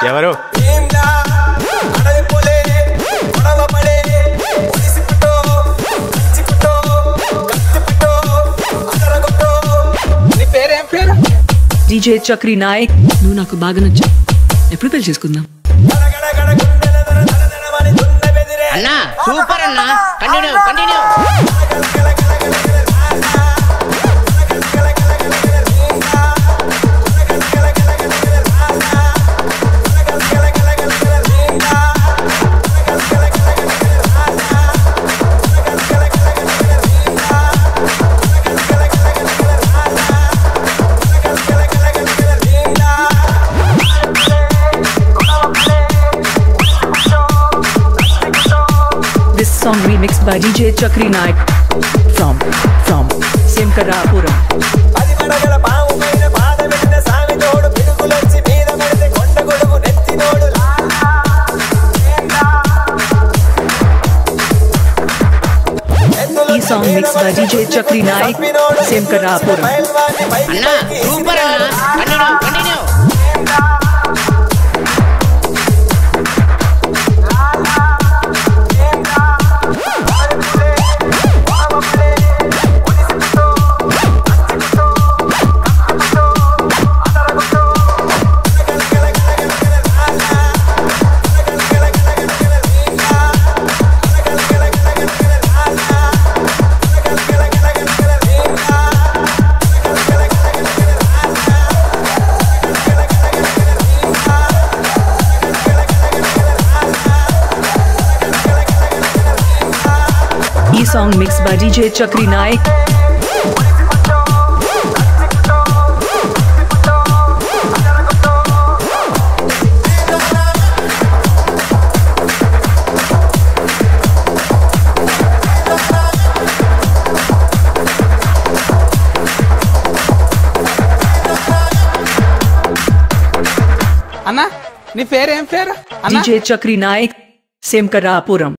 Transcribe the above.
ఎవరు డీజే చక్రి నాయక్. నువ్వు నాకు బాగా నచ్చావు. ఎప్పుడు పెళ్లి చేసుకుందాం? అన్నా సూపర్ అన్నా, continue continue. This song remixed by DJ Chakri Naik from Semkarapuram. E song mixed by DJ Chakri Naik, Semkarapuram. అన్నా సూపర్ అన్నా, continue continue. E song mixed by DJ Chakri Naik. అన్నా నీ పేరు ఏం పేరు? DJ Chakri Naik, Semkarapuram.